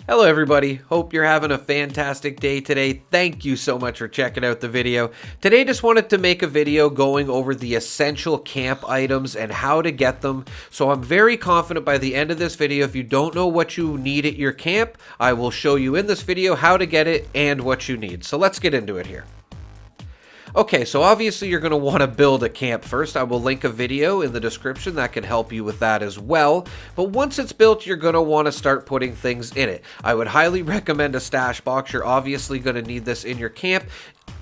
Hello everybody, hope you're having a fantastic day today. Thank you so much for checking out the video. Today just wanted to make a video going over the essential camp items and how to get them. So I'm very confident by the end of this video, if you don't know what you need at your camp, I will show you in this video how to get it and what you need. So let's get into it here. Okay, so obviously you're going to want to build a camp first. I will link a video in the description that can help you with that as well. But once it's built, you're going to want to start putting things in it. I would highly recommend a stash box. You're obviously going to need this in your camp.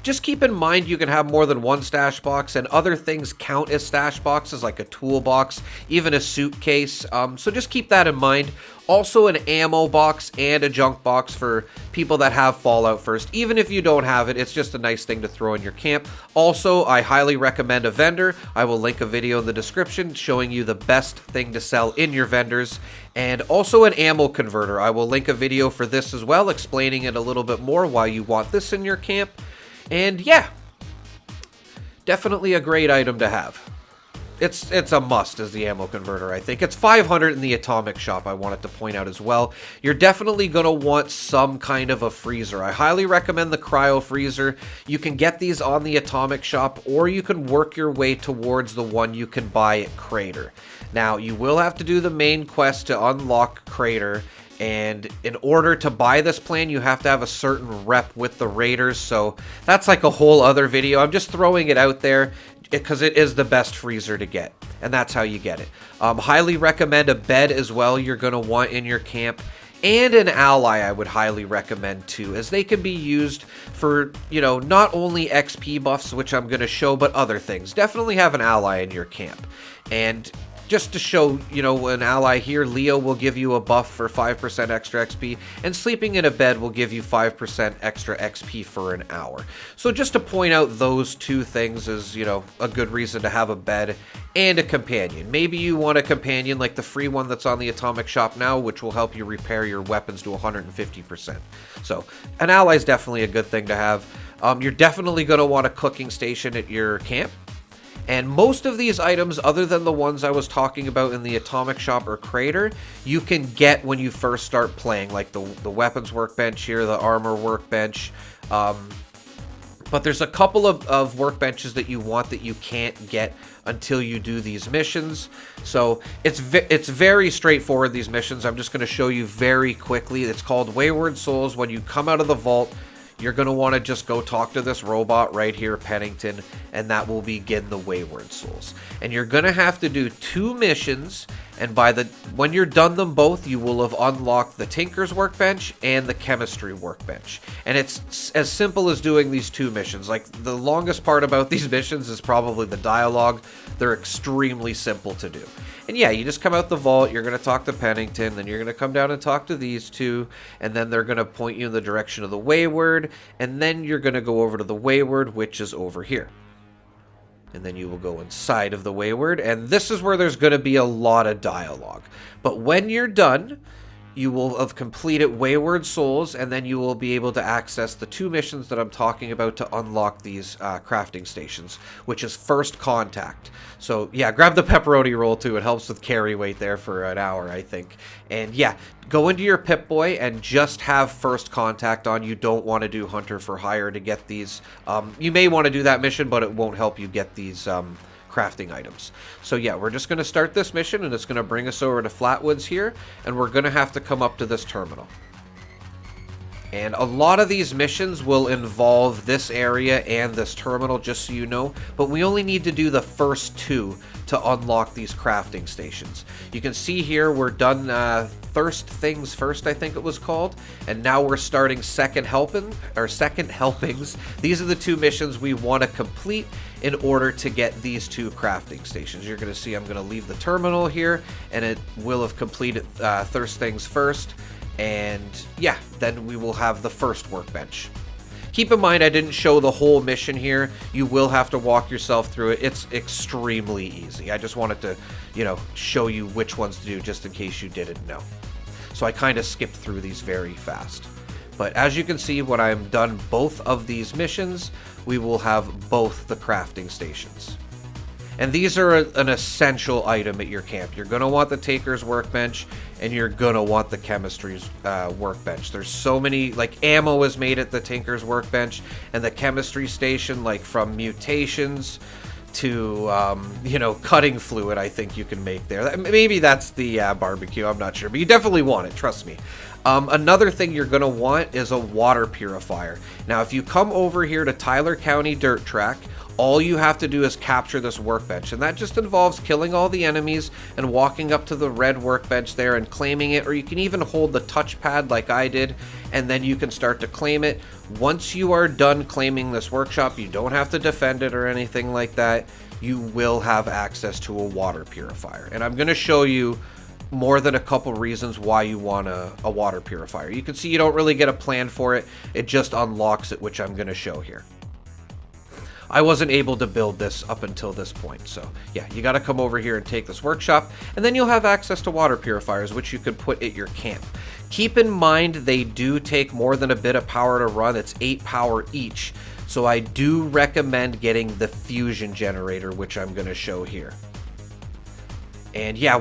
Just keep in mind you can have more than one stash box, and other things count as stash boxes, like a toolbox, even a suitcase. So just keep that in mind. Also an ammo box and a junk box for people that have Fallout First. Even if you don't have it, it's just a nice thing to throw in your camp. Also, I highly recommend a vendor. I will link a video in the description showing you the best thing to sell in your vendors. And also an ammo converter. I will link a video for this as well, explaining it a little bit more why you want this in your camp. And yeah, definitely a great item to have. It's a must as the ammo converter, I think. It's 500 in the Atomic Shop, I wanted to point out as well. You're definitely going to want some kind of a freezer. I highly recommend the Cryo Freezer. You can get these on the Atomic Shop, or you can work your way towards the one you can buy at Crater. Now, you will have to do the main quest to unlock Crater, and in order to buy this plan, you have to have a certain rep with the Raiders, so that's like a whole other video. I'm just throwing it out there because it is the best freezer to get, and that's how you get it. Highly recommend a bed as well you're going to want in your camp, and an ally I would highly recommend too, as they can be used for, you know, not only XP buffs, which I'm going to show, but other things. Definitely have an ally in your camp. And just to show, you know, an ally here, Leo will give you a buff for 5% extra XP, and sleeping in a bed will give you 5% extra XP for an hour. So just to point out those two things is, you know, a good reason to have a bed and a companion. Maybe you want a companion like the free one that's on the Atomic Shop now, which will help you repair your weapons to 150%. So an ally is definitely a good thing to have. You're definitely going to want a cooking station at your camp. And most of these items, other than the ones I was talking about in the Atomic Shop or Crater, you can get when you first start playing, like the weapons workbench here, the armor workbench. But there's a couple of workbenches that you want that you can't get until you do these missions. So it's very straightforward, these missions. I'm just going to show you very quickly. It's called Wayward Souls. When you come out of the vault, you're going to want to just go talk to this robot right here, Pennington, and that will begin the Wayward Souls. And you're going to have to do 2 missions, and when you're done them both, you will have unlocked the Tinker's Workbench and the Chemistry Workbench. And it's as simple as doing these 2 missions. Like, the longest part about these missions is probably the dialogue. They're extremely simple to do. And yeah, you just come out the vault, you're going to talk to Pennington, then you're going to come down and talk to these 2, and then they're going to point you in the direction of the Wayward, and then you're going to go over to the Wayward, which is over here. And then you will go inside of the Wayward, and this is where there's going to be a lot of dialogue. But when you're done, you will have completed Wayward Souls, and then you will be able to access the 2 missions that I'm talking about to unlock these crafting stations, which is First Contact. So yeah, grab the pepperoni roll too. It helps with carry weight there for an hour, I think. And yeah, go into your Pip-Boy and just have First Contact on. You don't want to do Hunter for Hire to get these. You may want to do that mission, but it won't help you get these crafting items. So yeah, we're just going to start this mission, and it's going to bring us over to Flatwoods here, and we're going to have to come up to this terminal. And a lot of these missions will involve this area and this terminal, just so you know, but we only need to do the first 2 to unlock these crafting stations. You can see here we're done Thirst Things First, I think it was called, and now we're starting Second Helpings. These are the 2 missions we want to complete in order to get these 2 crafting stations. You're going to see I'm going to leave the terminal here, and it will have completed Thirst Things First. And yeah, then we will have the first workbench. Keep in mind, I didn't show the whole mission here. You will have to walk yourself through it. It's extremely easy. I just wanted to, you know, show you which ones to do just in case you didn't know. So I kind of skipped through these very fast. But as you can see, when I'm done both of these missions, we will have both the crafting stations. And these are an essential item at your camp. You're going to want the Taker's Workbench, and you're going to want the Chemistry's Workbench. There's so many, like, ammo is made at the Tinker's Workbench, and the Chemistry Station, like, from mutations to, you know, cutting fluid, I think you can make there. Maybe that's the barbecue, I'm not sure, but you definitely want it, trust me. Another thing you're going to want is a water purifier. Now, if you come over here to Tyler County Dirt Track, all you have to do is capture this workbench, and that just involves killing all the enemies and walking up to the red workbench there and claiming it, or you can even hold the touchpad like I did, and then you can start to claim it. Once you are done claiming this workshop, you don't have to defend it or anything like that. You will have access to a water purifier, and I'm going to show you more than a couple reasons why you want a water purifier. You can see you don't really get a plan for it, it just unlocks it, which I'm going to show here. I wasn't able to build this up until this point, so yeah, you got to come over here and take this workshop, and then you'll have access to water purifiers, which you could put at your camp. Keep in mind they do take more than a bit of power to run. It's 8 power each, so I do recommend getting the fusion generator, which I'm going to show here. And yeah,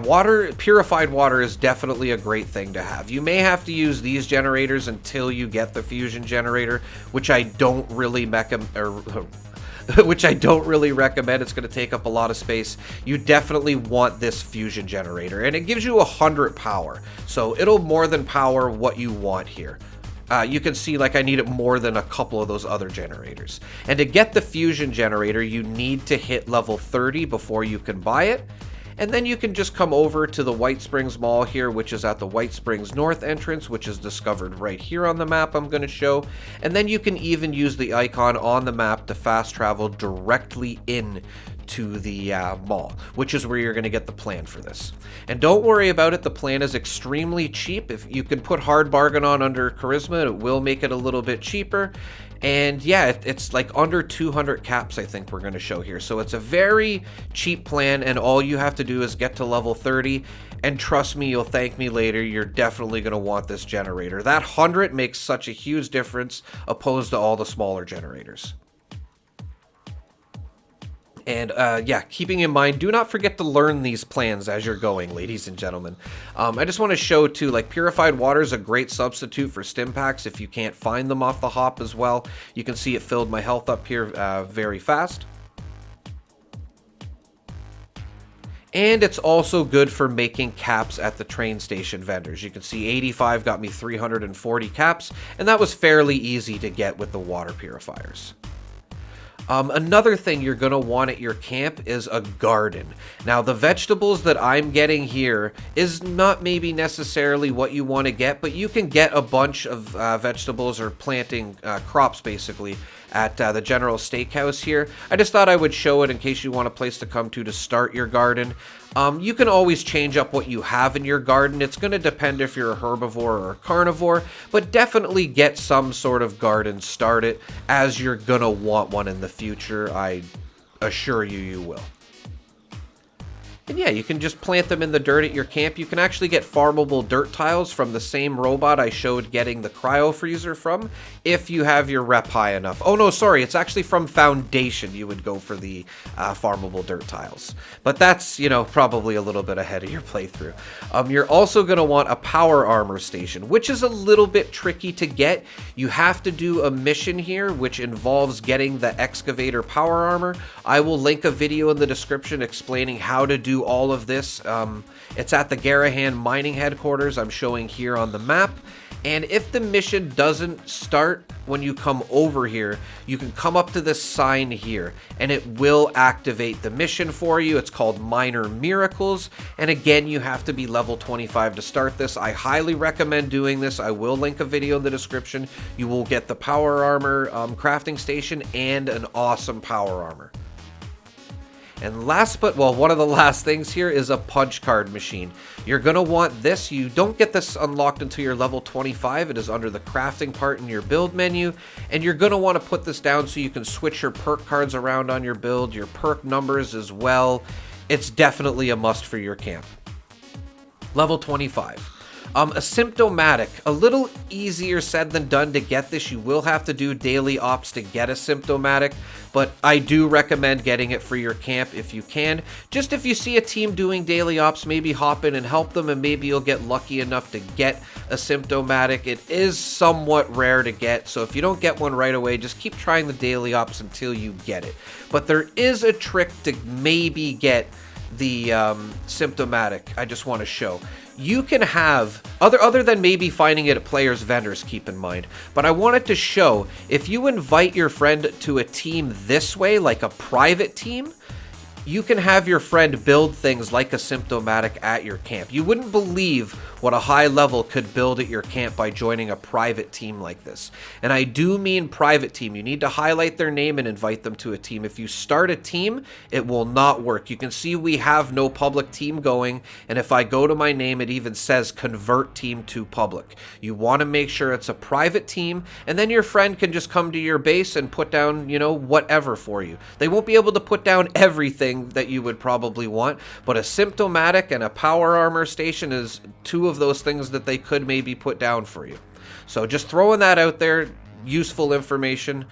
purified water is definitely a great thing to have. You may have to use these generators until you get the fusion generator, which I don't really which I don't really recommend. It's going to take up a lot of space. You definitely want this fusion generator, and it gives you 100 power, so it'll more than power what you want here. You can see, like, I need it more than a couple of those other generators. And to get the fusion generator, you need to hit level 30 before you can buy it. And then you can just come over to the White Springs Mall here, which is at the White Springs North entrance, which is discovered right here on the map I'm going to show. And then you can even use the icon on the map to fast travel directly in to the mall, which is where you're going to get the plan for this. And don't worry about it, the plan is extremely cheap. If you can put hard bargain on under Charisma, it will make it a little bit cheaper. And yeah, it's like under 200 caps, I think we're going to show here. So it's a very cheap plan, and all you have to do is get to level 30. And trust me, you'll thank me later. You're definitely going to want this generator. That 100 makes such a huge difference opposed to all the smaller generators. And yeah, keeping in mind, do not forget to learn these plans as you're going, ladies and gentlemen. I just want to show too, like, purified water is a great substitute for stim packs if you can't find them off the hop as well. You can see it filled my health up here very fast. And it's also good for making caps at the train station vendors. You can see 85 got me 340 caps, and that was fairly easy to get with the water purifiers. Another thing you're going to want at your camp is a garden. Now, the vegetables that I'm getting here is not maybe necessarily what you want to get, but you can get a bunch of vegetables or planting crops, basically, at the General Steakhouse here. I just thought I would show it in case you want a place to come to start your garden. You can always change up what you have in your garden. It's going to depend if you're a herbivore or a carnivore, but definitely get some sort of garden started, as you're going to want one in the future. I assure you, you will. And yeah, you can just plant them in the dirt at your camp. You can actually get farmable dirt tiles from the same robot I showed getting the cryo freezer from, if you have your rep high enough. Oh no, sorry, it's actually from Foundation you would go for the farmable dirt tiles. But that's, you know, probably a little bit ahead of your playthrough. You're also going to want a power armor station, which is a little bit tricky to get. You have to do a mission here, which involves getting the excavator power armor. I will link a video in the description explaining how to do all of this. It's at the Garahan mining headquarters I'm showing here on the map. And if the mission doesn't start when you come over here, you can come up to this sign here and it will activate the mission for you. It's called Minor Miracles. And again, you have to be level 25 to start this. I highly recommend doing this. I will link a video in the description. You will get the power armor crafting station and an awesome power armor. And last but, well, one of the last things here is a punch card machine. You're going to want this. You don't get this unlocked until you're level 25. It is under the crafting part in your build menu. And you're going to want to put this down so you can switch your perk cards around on your build, your perk numbers as well. It's definitely a must for your camp. Level 25. Asymptomatic, a little easier said than done to get this. You will have to do daily ops to get Asymptomatic, but I do recommend getting it for your camp if you can. Just if you see a team doing daily ops, maybe hop in and help them, and maybe you'll get lucky enough to get Asymptomatic. It is somewhat rare to get, so if you don't get one right away, just keep trying the daily ops until you get it. But there is a trick to maybe get the Symptomatic I just want to show. You can have, other than maybe finding it at players' vendors, keep in mind, but I wanted to show, if you invite your friend to a team this way, like a private team, you can have your friend build things like Asymptomatic at your camp. You wouldn't believe what a high level could build at your camp by joining a private team like this. And I do mean private team. You need to highlight their name and invite them to a team. If you start a team, it will not work. You can see we have no public team going, and if I go to my name, it even says convert team to public. You want to make sure it's a private team, and then your friend can just come to your base and put down, you know, whatever for you. They won't be able to put down everything that you would probably want, but Asymptomatic and a power armor station is two of those things that they could maybe put down for you. So just throwing that out there, useful information.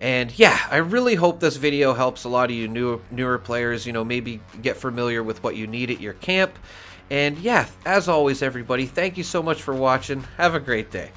And yeah, I really hope this video helps a lot of you newer players, you know, maybe get familiar with what you need at your camp. And yeah, as always, everybody, thank you so much for watching. Have a great day.